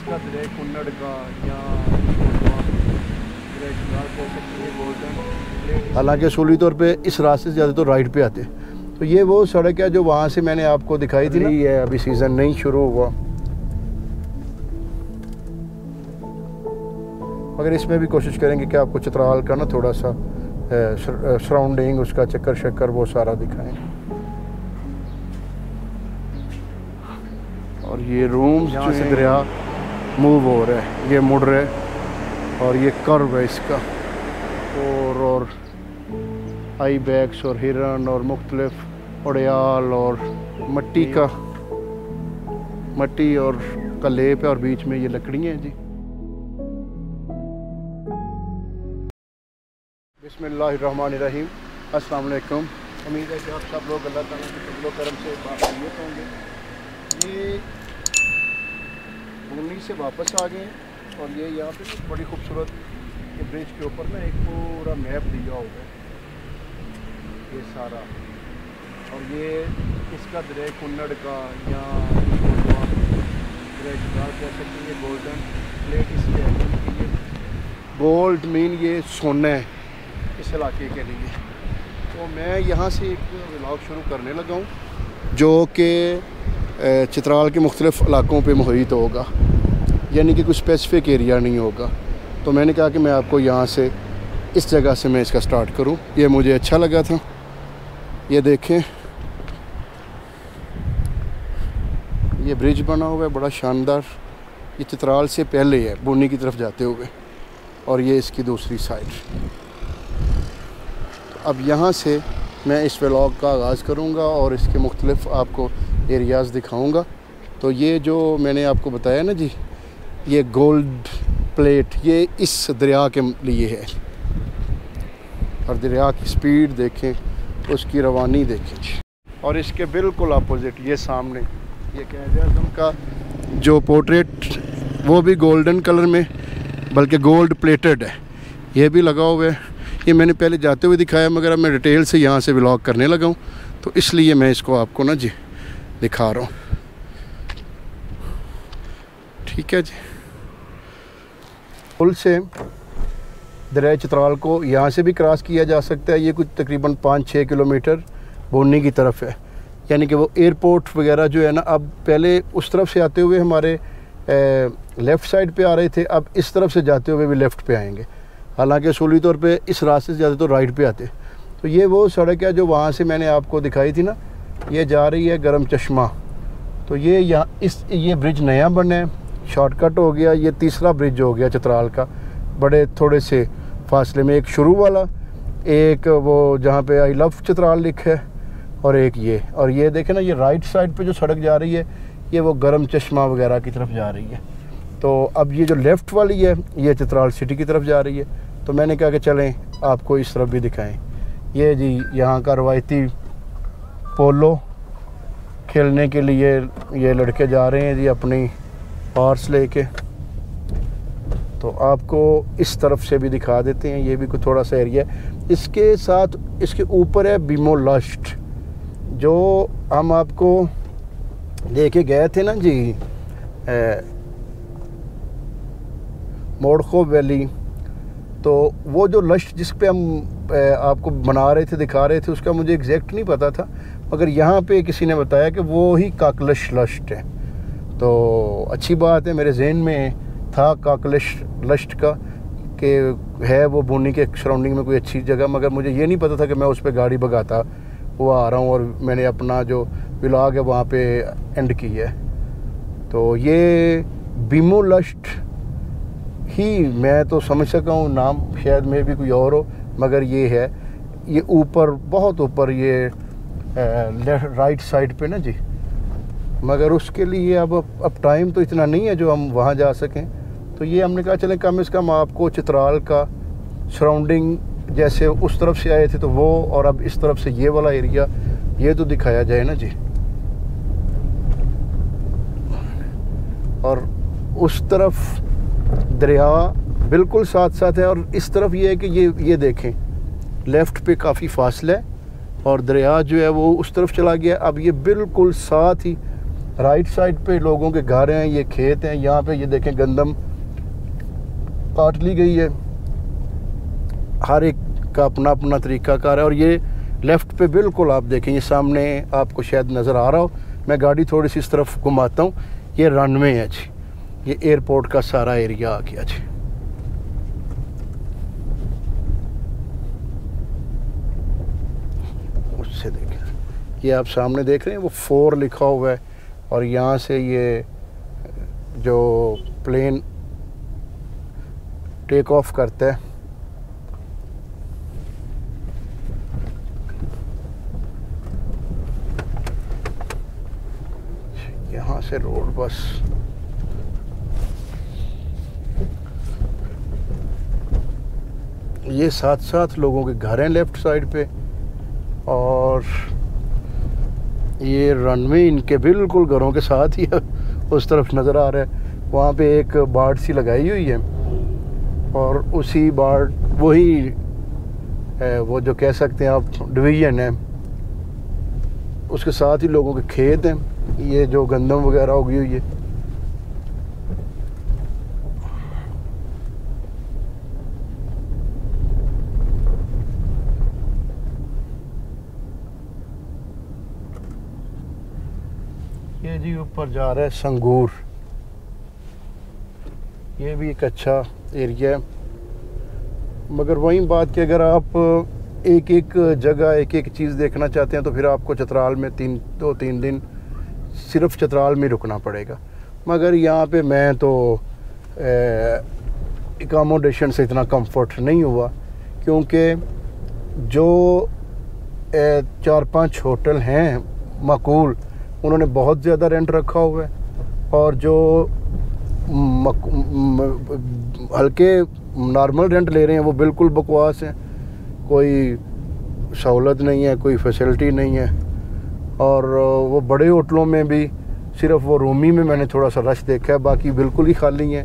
इसका दरिया कुन्नड़ का या हालांकि असूली तौर पे इस रास्ते से ज़्यादा तो राइट पे आते। तो ये वो सड़क है जो वहाँ से मैंने आपको दिखाई थी ना। ये अभी सीज़न नहीं शुरू हुआ, मगर इसमें भी कोशिश करेंगे कि आपको चित्राल का ना थोड़ा सा सराउंडिंग, उसका चक्कर शक्कर वो सारा दिखाएं। और ये रूम्स यहाँ से दरिया मूव हो रहा है, ये मुड़ रहा है और ये कर्व है इसका। और आई बैग्स और हिरन और मुख्तलिफ उड़याल और मट्टी और का लेप है और बीच में ये लकड़ियाँ हैं जी। बिस्मिल्लाहिर्रहमानिर्रहीम, अस्सलाम वालेकुम। उम्मीद है कि आप सब लोग अल्लाह ताला के फज़ल व करम से बाखैरियत होंगे। ये बुनी से वापस आ गए और ये यहाँ पे बड़ी खूबसूरत ये ब्रिज के ऊपर ना एक पूरा मैप दिया हुआ है ये सारा। और ये इसका दरिया कुन्नड़ का या कह सकते हैं, ये गोल्डन प्लेट इसके है। गोल्ड मीन ये सोना है इस इलाके के लिए। तो मैं यहाँ से एक व्लॉग शुरू करने लगा हूँ जो कि चित्राल के मुख्तलिफ़ इलाकों पे मुहित होगा, यानी कि कुछ स्पेसिफिक एरिया नहीं होगा। तो मैंने कहा कि मैं आपको यहाँ से इस जगह से मैं इसका स्टार्ट करूँ, ये मुझे अच्छा लगा था। ये देखें, ये ब्रिज बना हुआ है बड़ा शानदार, ये चित्राल से पहले है बुनी की तरफ जाते हुए, और ये इसकी दूसरी साइड। तो अब यहाँ से मैं इस व्लॉग का आगाज़ करूँगा और इसके मुख्तलिफ़ आपको एरियाज़ दिखाऊँगा। तो ये जो मैंने आपको बताया ना जी, ये गोल्ड प्लेट ये इस दरिया के लिए है। और दरिया की स्पीड देखें, उसकी रवानी देखें। और इसके बिल्कुल अपोजिट ये सामने ये क़ायद-ए-आज़म का जो पोर्ट्रेट, वो भी गोल्डन कलर में, बल्कि गोल्ड प्लेटेड है, ये भी लगा हुआ है। ये मैंने पहले जाते हुए दिखाया, मगर अब मैं डिटेल से यहाँ से व्लॉग करने लगा हूँ, तो इसलिए मैं इसको आपको ना जी दिखा रहा हूँ। ठीक है जी। पुल से दरिया चित्राल को यहाँ से भी क्रॉस किया जा सकता है। ये कुछ तकरीबन 5-6 किलोमीटर बोनी की तरफ है, यानी कि वो एयरपोर्ट वगैरह जो है ना, अब पहले उस तरफ से आते हुए हमारे लेफ़्ट साइड पे आ रहे थे, अब इस तरफ से जाते हुए भी लेफ़्ट पे आएंगे। हालांकि असूली तौर पे इस रास्ते से ज़्यादा तो राइट पे आते। तो ये वो सड़क है जो वहाँ से मैंने आपको दिखाई थी ना, ये जा रही है गरम चश्मा। तो ये यहाँ ये ब्रिज नया बना है, शॉर्टकट हो गया, ये तीसरा ब्रिज हो गया चित्राल का, बड़े थोड़े से फासले में। एक शुरू वाला, एक वो जहाँ पे आई लव चित्राल लिखा है, और एक ये। और ये देखें ना, ये राइट साइड पे जो सड़क जा रही है, ये वो गरम चश्मा वगैरह की तरफ जा रही है। तो अब ये जो लेफ़्ट वाली है, ये चित्राल सिटी की तरफ जा रही है। तो मैंने कहा कि चलें आपको इस तरफ भी दिखाएँ। ये जी यहाँ का रवायती पोलो खेलने के लिए ये लड़के जा रहे हैं जी अपनी हॉर्स लेके। तो आपको इस तरफ से भी दिखा देते हैं, ये भी कोई थोड़ा सा एरिया है। इसके साथ इसके ऊपर है बीमो लस्ट, जो हम आपको लेके गए थे ना जी मोड़खो वैली। तो वो जो लस्ट जिस पे हम आपको बना रहे थे, दिखा रहे थे, उसका मुझे एग्जैक्ट नहीं पता था, मगर यहाँ पे किसी ने बताया कि वो ही काकलश लस्ट है। तो अच्छी बात है, मेरे जहन में था काकलश लस्ट का कि है वो बुनी के सराउंडिंग में कोई अच्छी जगह, मगर मुझे ये नहीं पता था कि मैं उस पर गाड़ी भगाता हुआ आ रहा हूँ और मैंने अपना जो व्लॉग है वहाँ पे एंड की है। तो ये बीमो लस्ट ही मैं तो समझ सका हूँ, नाम शायद में भी कोई और हो, मगर ये है, ये ऊपर बहुत ऊपर ये राइट साइड पे ना जी। मगर उसके लिए अब टाइम तो इतना नहीं है जो हम वहाँ जा सकें। तो ये हमने कहा चलें कम से कम आपको चित्राल का सराउंडिंग, जैसे उस तरफ से आए थे तो वो, और अब इस तरफ से ये वाला एरिया, ये तो दिखाया जाए ना जी। और उस तरफ दरिया बिल्कुल साथ साथ है, और इस तरफ ये है कि ये देखें लेफ़्ट पे काफ़ी फासला है और दरिया जो है वो उस तरफ चला गया। अब ये बिल्कुल साथ ही राइट साइड पे लोगों के घर हैं, ये खेत हैं। यहाँ पे ये देखें गंदम काट ली गई है। हर एक का अपना अपना तरीक़ाकार है। और ये लेफ़्ट पे बिल्कुल आप देखें, ये सामने आपको शायद नज़र आ रहा हो, मैं गाड़ी थोड़ी सी इस तरफ घुमाता हूँ, ये रनवे है जी, ये एयरपोर्ट का सारा एरिया आ गया जी। उससे देखें, ये आप सामने देख रहे हैं वो 4 लिखा हुआ है, और यहाँ से ये जो प्लेन टेक ऑफ करता है, यहाँ से रोड बस ये 7 लोगों के घर हैं लेफ़्ट साइड पे, और ये रनवे इनके बिल्कुल घरों के साथ ही उस तरफ नज़र आ रहा है। वहाँ पे एक बाड़ सी लगाई हुई है, और उसी बाड़ वही वो जो कह सकते हैं आप डिवीज़न है, उसके साथ ही लोगों के खेत हैं। ये जो गंदम वगैरह हो गई हुई है, ये जी ऊपर जा रहा है संगूर। ये भी एक अच्छा एरिया है, मगर वही बात कि अगर आप एक एक जगह एक एक चीज़ देखना चाहते हैं तो फिर आपको चतराल में 2-3 दिन सिर्फ चतराल में रुकना पड़ेगा। मगर यहाँ पे मैं तो एकोमोडेशन से इतना कंफर्ट नहीं हुआ, क्योंकि जो 4-5 होटल हैं माकूल, उन्होंने बहुत ज़्यादा रेंट रखा हुआ है, और जो हल्के नॉर्मल रेंट ले रहे हैं वो बिल्कुल बकवास हैं। कोई सहूलत नहीं है, कोई फैसिलिटी नहीं है। और वो बड़े होटलों में भी सिर्फ वो रूमी में मैंने थोड़ा सा रश देखा है, बाकी बिल्कुल ही खाली है,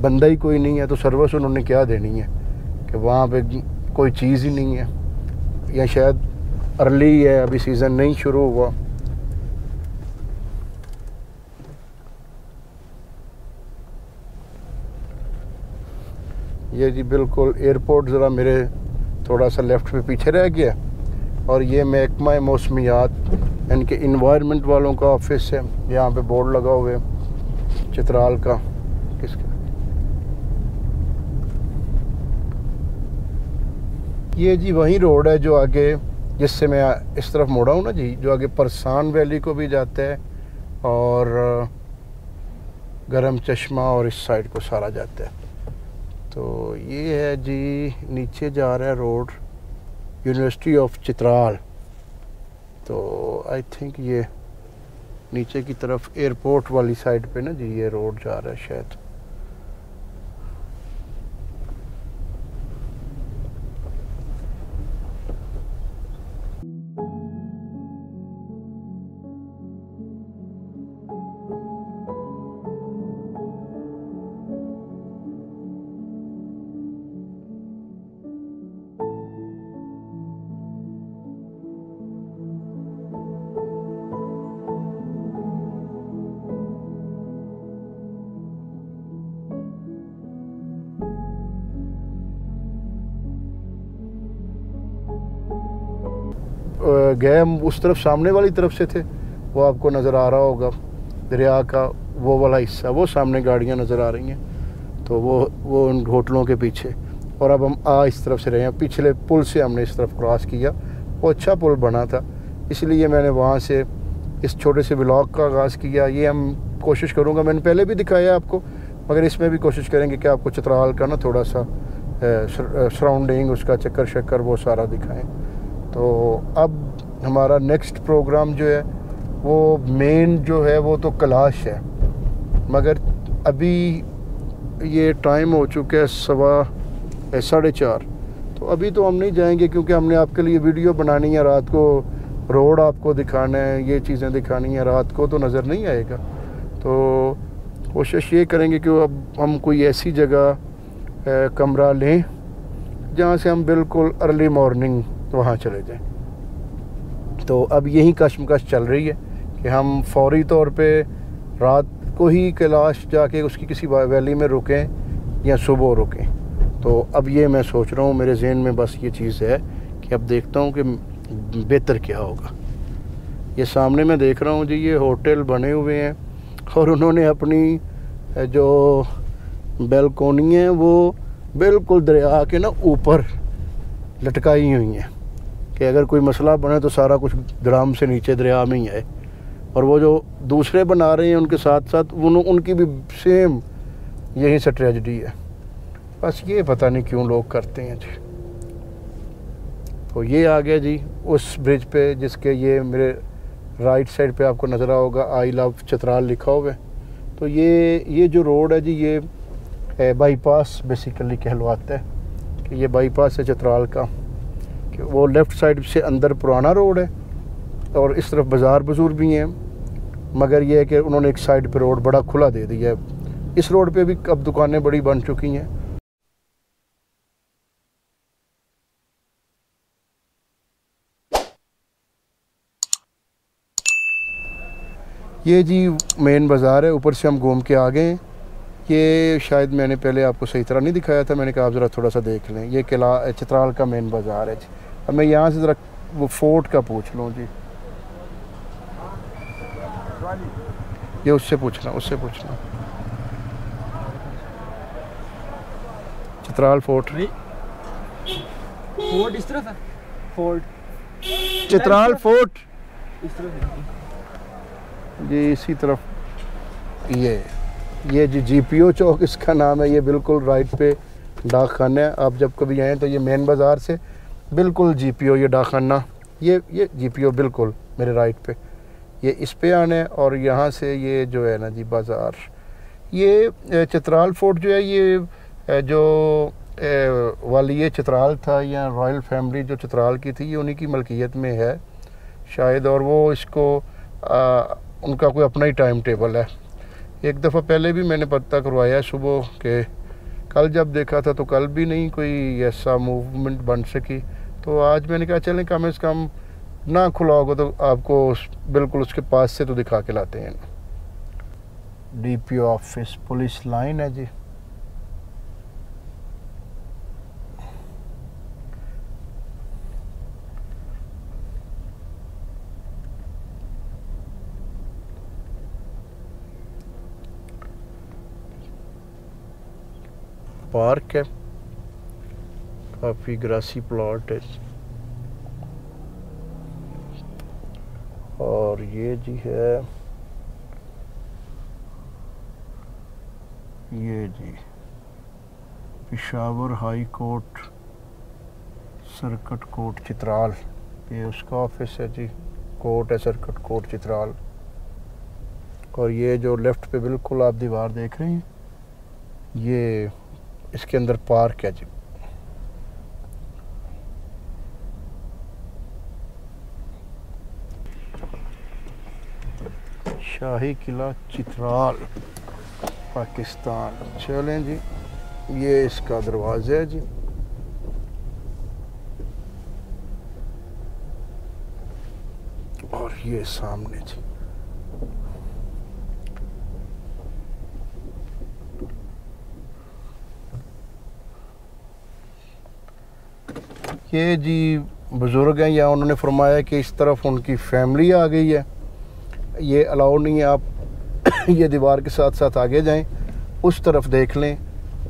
बंदा ही कोई नहीं है। तो सर्विस उन्होंने क्या देनी है कि वहाँ पे कोई चीज़ ही नहीं है, या शायद अर्ली है, अभी सीज़न नहीं शुरू हुआ। ये जी बिल्कुल एयरपोर्ट ज़रा मेरे थोड़ा सा लेफ़्ट पे पीछे रह गया, और ये महकमा मौसमियात यानी कि इन्वायरमेंट वालों का ऑफिस है। यहाँ पे बोर्ड लगा हुआ है चित्राल का। किसका? ये जी वही रोड है जो आगे, जिससे मैं इस तरफ मुड़ा हूँ ना जी, जो आगे परसान वैली को भी जाता है और गरम चश्मा और इस साइड को सारा जाता है। तो ये है जी, नीचे जा रहा है रोड यूनिवर्सिटी ऑफ चित्राल। तो आई थिंक ये नीचे की तरफ एयरपोर्ट वाली साइड पे ना जी ये रोड जा रहा है शायद। गए हम उस तरफ, सामने वाली तरफ से थे, वो आपको नज़र आ रहा होगा दरिया का वो वाला हिस्सा, वो सामने गाड़ियाँ नज़र आ रही हैं। तो वो उन होटलों के पीछे, और अब हम इस तरफ से रहे हैं। पिछले पुल से हमने इस तरफ क्रॉस किया, वो अच्छा पुल बना था, इसलिए मैंने वहाँ से इस छोटे से ब्लॉग का आगाज़ किया। ये हम कोशिश करूँगा, मैंने पहले भी दिखाया आपको, मगर इसमें भी कोशिश करेंगे कि आपको चित्राल का ना थोड़ा सा सराउंडिंग, उसका चक्कर शक्कर वो सारा दिखाएं। तो अब हमारा नेक्स्ट प्रोग्राम जो है वो मेन जो है वो तो कैलाश है, मगर अभी ये टाइम हो चुका है 4:15। तो अभी तो हम नहीं जाएंगे, क्योंकि हमने आपके लिए वीडियो बनानी है, रात को रोड आपको दिखाना है, ये चीज़ें दिखानी है, रात को तो नज़र नहीं आएगा। तो कोशिश ये करेंगे कि अब हम कोई ऐसी जगह कमरा लें जहाँ से हम बिल्कुल अर्ली मॉर्निंग वहाँ चले जाएं। तो अब यही कशमकश चल रही है कि हम फौरी तौर पे रात को ही कैलाश जाके उसकी किसी वैली में रुकें या सुबह रुकें। तो अब ये मैं सोच रहा हूँ, मेरे जहन में बस ये चीज़ है कि अब देखता हूँ कि बेहतर क्या होगा। ये सामने मैं देख रहा हूँ जी, ये होटल बने हुए हैं और उन्होंने अपनी जो बैल्कोनी है वो बिल्कुल दरिया के ना ऊपर लटकाई हुई हैं कि अगर कोई मसला बने तो सारा कुछ ड्राम से नीचे दरिया में ही है। और वो जो दूसरे बना रहे हैं उनके साथ साथ उनकी भी सेम यही से ट्रेजेडी है। बस ये पता नहीं क्यों लोग करते हैं जी। तो ये आ गया जी उस ब्रिज पे जिसके ये मेरे राइट साइड पे आपको नज़र होगा आई लव चित्राल लिखा हुआ है। तो ये जो रोड है जी, ये बाईपास बेसिकली कहलवाता है कि ये बाईपास है चित्राल का, कि वो लेफ़्ट साइड से अंदर पुराना रोड है और इस तरफ बाज़ार बजूर भी हैं, मगर ये है कि उन्होंने एक साइड पे रोड बड़ा खुला दे दिया है। इस रोड पे भी अब दुकानें बड़ी बन चुकी हैं। ये जी मेन बाज़ार है, ऊपर से हम घूम के आ गए हैं। ये शायद मैंने पहले आपको सही तरह नहीं दिखाया था, मैंने कहा आप ज़रा थोड़ा सा देख लें। ये किला चित्राल का मेन बाज़ार है जी। अब मैं यहाँ से ज़रा वो फोर्ट का पूछ लूँ जी, ये उससे पूछना चित्राल फोर्ट इस तरफ है। फोर्ट चित्राल फोर्ट इस तरफ है जी, इसी तरफ। ये जी जीपीओ चौक इसका नाम है। ये बिल्कुल राइट पे डाक खाना है। आप जब कभी आएँ तो ये मेन बाज़ार से बिल्कुल जीपीओ, ये डाक खाना, ये जीपीओ बिल्कुल मेरे राइट पे, ये इस पे आना है। और यहाँ से ये जो है ना जी बाज़ार, ये चित्राल फोर्ट जो है, ये जो वाली चित्राल था या रॉयल फैमिली जो चित्राल की थी, ये उन्हीं की मलकियत में है शायद। और वो इसको उनका कोई अपना ही टाइम टेबल है। एक दफ़ा पहले भी मैंने पता करवाया सुबह के, कल जब देखा था तो कल भी नहीं कोई ऐसा मूवमेंट बन सकी। तो आज मैंने कहा चलें कम से कम ना खुला होगा तो आपको बिल्कुल उसके पास से तो दिखा के लाते हैं। डीपीओ ऑफिस पुलिस लाइन है जी। पार्क है, काफ़ी ग्रासी प्लॉट है। और ये जी है, ये जी Peshawar high court circuit court Chitral, ये उसका ऑफिस है जी। कोर्ट है सर्किट कोर्ट चित्राल। और ये जो लेफ़्ट पे बिल्कुल आप दीवार देख रहे हैं, ये इसके अंदर पार्क है जी। शाही किला चित्राल पाकिस्तान। चलें जी, ये इसका दरवाज़ा है जी। और ये सामने जी ये जी बुज़ुर्ग हैं, या उन्होंने फरमाया कि इस तरफ उनकी फैमिली आ गई है, ये अलाउ नहीं है। आप ये दीवार के साथ साथ आगे जाएं, उस तरफ देख लें।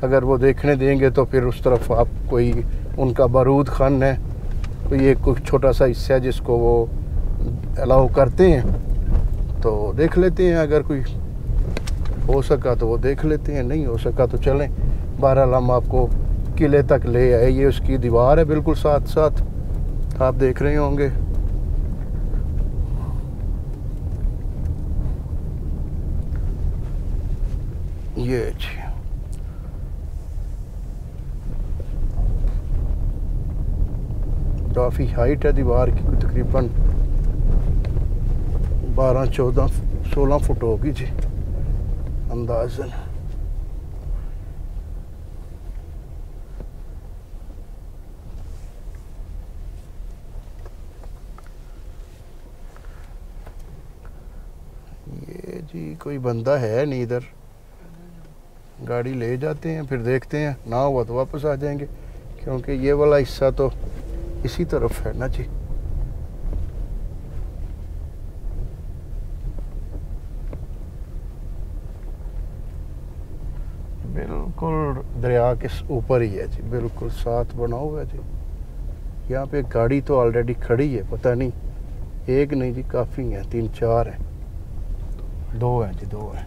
अगर वो देखने देंगे तो फिर उस तरफ आप कोई उनका बारूद खान है, तो ये कुछ छोटा सा हिस्सा है जिसको वो अलाउ करते हैं, तो देख लेते हैं। अगर कोई हो सका तो वो देख लेते हैं, नहीं हो सका तो चलें। बहरहाल हम आपको किले तक ले आए। ये उसकी दीवार है बिल्कुल साथ साथ, आप देख रहे होंगे। ये जी काफ़ी हाइट है दीवार की, तकरीबन 12, 14, 16 फुट होगी जी अंदाज़न। जी कोई बंदा है नहीं इधर। गाड़ी ले जाते हैं फिर देखते हैं, ना हुआ तो वापस आ जाएंगे, क्योंकि ये वाला हिस्सा तो इसी तरफ है ना जी। बिल्कुल दरिया के ऊपर ही है जी, बिल्कुल साथ बना हुआ है जी। यहाँ पे गाड़ी तो ऑलरेडी खड़ी है, पता नहीं एक नहीं जी, काफ़ी हैं, 3-4 हैं, 2 हैं जी, 2 हैं।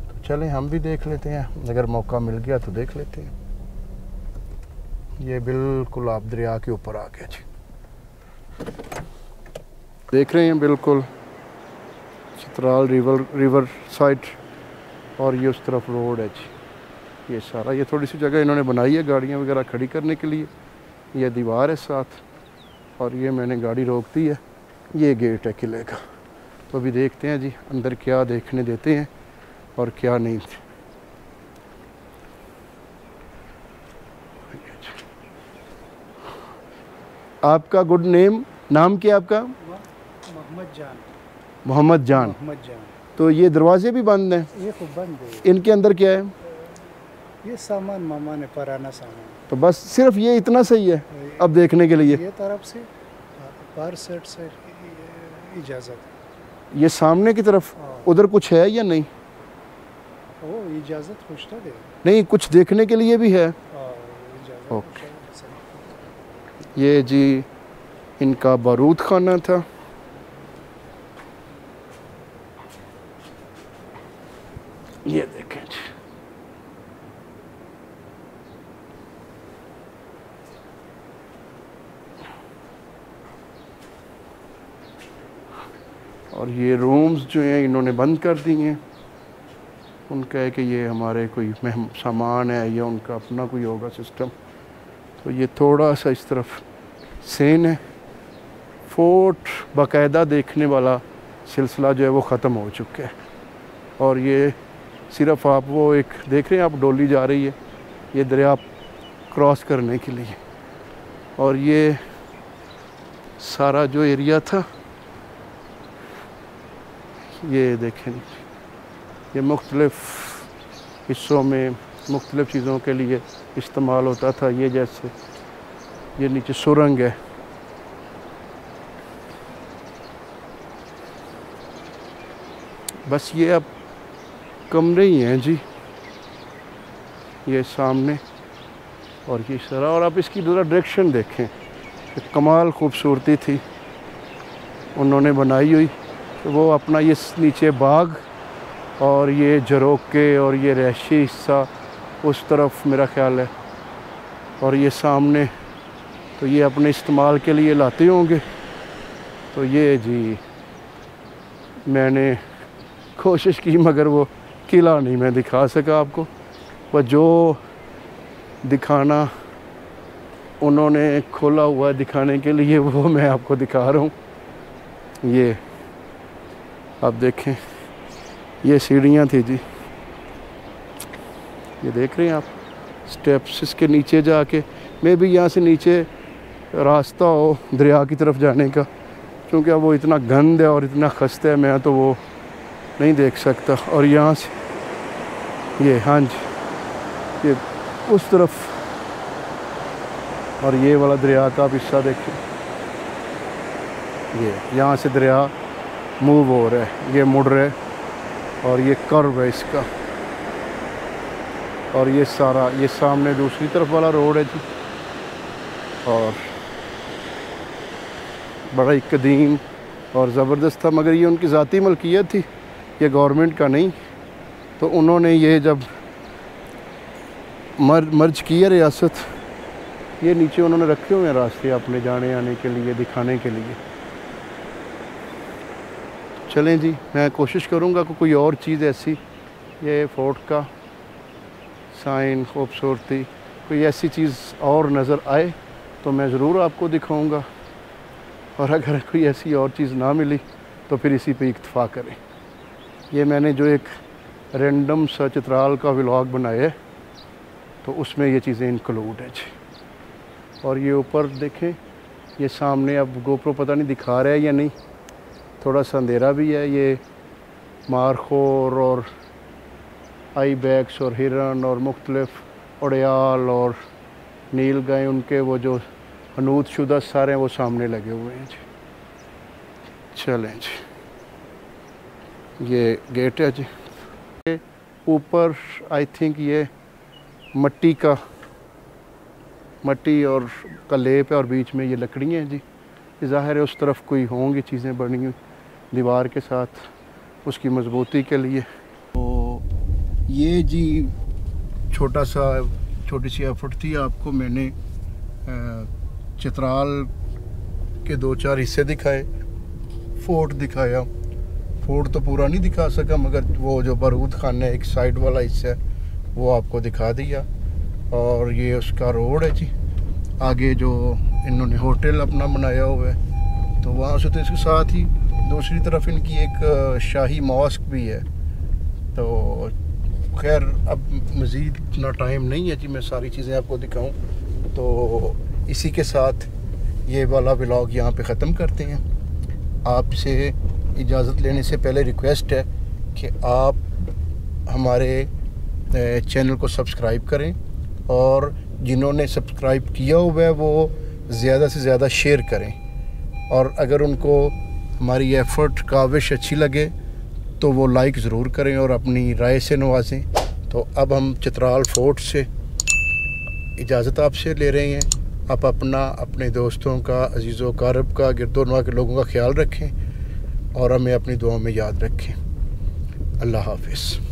तो चलें हम भी देख लेते हैं, अगर मौका मिल गया तो देख लेते हैं। ये बिल्कुल आप दरिया के ऊपर आ गया जी, देख रहे हैं बिल्कुल चित्राल रिवर साइड, और ये उस तरफ रोड है जी। ये सारा, ये थोड़ी सी जगह इन्होंने बनाई है गाड़ियाँ वगैरह खड़ी करने के लिए, ये दीवार है साथ, और ये मैंने गाड़ी रोक दी है। ये गेट है किले का। तो अभी देखते हैं जी अंदर क्या देखने देते हैं और क्या नहीं। आपका गुड नेम, नाम क्या आपका? मोहम्मद जान। मोहम्मद जान। मोहम्मद जान। तो ये दरवाजे भी बंद हैं? ये तो बंद है। इनके अंदर क्या है? ये सामान मामा ने, पुराना सामान। तो बस सिर्फ ये इतना सही है अब देखने के लिए? ये तरफ से बाहर सेट से इजाज़त। ये सामने की तरफ उधर कुछ है या नहीं? ओ इजाज़त पूछता दे। नहीं, कुछ देखने के लिए भी है। ओके। ये जी इनका बारूद खाना था। ये देखें जी, और ये रूम्स जो हैं इन्होंने बंद कर दिए हैं। उनका है कि ये हमारे कोई सामान है या उनका अपना कोई होगा सिस्टम। तो ये थोड़ा सा इस तरफ सेन है। फोर्ट बाकायदा देखने वाला सिलसिला जो है वो ख़त्म हो चुका है, और ये सिर्फ आप वो एक देख रहे हैं, आप डोली जा रही है ये दरिया क्रॉस करने के लिए। और ये सारा जो एरिया था ये देखें, ये मुख्तलिफ़ हिस्सों में मुख्तलिफ़ चीज़ों के लिए इस्तेमाल होता था। ये जैसे ये नीचे सुरंग है, बस ये अब कमरे ही हैं जी ये सामने, और ये सारा। और आप इसकी ज़रा डायरेक्शन देखें, कमाल खूबसूरती थी उन्होंने बनाई हुई। तो वो अपना ये नीचे बाग और ये झरोके और ये रहायशी हिस्सा उस तरफ मेरा ख्याल है, और ये सामने तो ये अपने इस्तेमाल के लिए लाते होंगे। तो ये जी मैंने कोशिश की मगर वो किला नहीं मैं दिखा सका आपको, पर जो दिखाना उन्होंने खोला हुआ है दिखाने के लिए वो मैं आपको दिखा रहा हूँ। ये आप देखें, ये सीढ़ियाँ थी जी, ये देख रहे हैं आप स्टेप्स। इसके नीचे जाके मैं भी यहाँ से नीचे रास्ता हो दरिया की तरफ जाने का, क्योंकि अब वो इतना गंद है और इतना खस्ता है, मैं तो वो नहीं देख सकता। और यहाँ से ये, हाँ जी, ये उस तरफ, और ये वाला दरिया का आप हिस्सा देखें, ये यहाँ से दरिया मूव हो रहा है, ये मुड़ रहा है, और ये कर्व है इसका। और ये सारा ये सामने दूसरी तरफ वाला रोड है जी, और बड़ा ही कदीम और ज़बरदस्त था, मगर ये उनकी ज़ाती मलकियत थी, ये गवर्नमेंट का नहीं। तो उन्होंने ये जब मर्ज किया रियासत, ये नीचे उन्होंने रखे हुए हैं रास्ते अपने जाने आने के लिए, दिखाने के लिए। चलें जी, मैं कोशिश करूँगा कि कोई और चीज़ ऐसी, ये फोर्ट का साइन खूबसूरती, कोई ऐसी चीज़ और नज़र आए तो मैं ज़रूर आपको दिखाऊँगा, और अगर कोई ऐसी और चीज़ ना मिली तो फिर इसी पे इक्तफ़ा करें। ये मैंने जो एक रैंडम सा चित्राल का व्लॉग बनाया है तो उसमें ये चीज़ें इंक्लूड है जी। और ये ऊपर देखें, ये सामने अब गोप्रो पता नहीं दिखा रहा है या नहीं, थोड़ा सा अंधेरा भी है। ये मारखोर और आईबैक्स और हिरन और मुख्तलिफ उड़याल और नील गाय, उनके वो जो हनूद शुदा सारे हैं वो सामने लगे हुए हैं जी। चलें जी, ये गेट है जी। ऊपर आई थिंक ये मट्टी और का लेप है और बीच में ये लकड़ियाँ हैं जी। ज़ाहिर है उस तरफ कोई होंगी चीज़ें बनी हुई दीवार के साथ उसकी मजबूती के लिए। तो ये जी छोटी सी एफर्ट थी, आपको मैंने चित्राल के 2-4 हिस्से दिखाए, फोर्ट दिखाया। फोर्ट तो पूरा नहीं दिखा सका, मगर वो जो बारूद खाना है एक साइड वाला हिस्सा है वो आपको दिखा दिया। और ये उसका रोड है जी, आगे जो इन्होंने होटल अपना बनाया हुआ है, तो वहाँ से तो इसके साथ ही दूसरी तरफ इनकी एक शाही मॉस्क भी है। तो खैर अब मज़ीद इतना टाइम नहीं है जी मैं सारी चीज़ें आपको दिखाऊं, तो इसी के साथ ये वाला व्लॉग यहाँ पे ख़त्म करते हैं। आपसे इजाज़त लेने से पहले रिक्वेस्ट है कि आप हमारे चैनल को सब्सक्राइब करें और जिन्होंने सब्सक्राइब किया हुआ है वो ज़्यादा से ज़्यादा शेयर करें। और अगर उनको हमारी एफ़र्ट काविश अच्छी लगे तो वो लाइक ज़रूर करें और अपनी राय से नवाजें। तो अब हम चित्राल फोर्ट से इजाज़त आपसे ले रहे हैं। आप अपना, अपने दोस्तों का, अजीज़ो कारब का, गिरदोनवा के लोगों का ख्याल रखें और हमें अपनी दुआ में याद रखें। अल्लाह हाफ़िज़।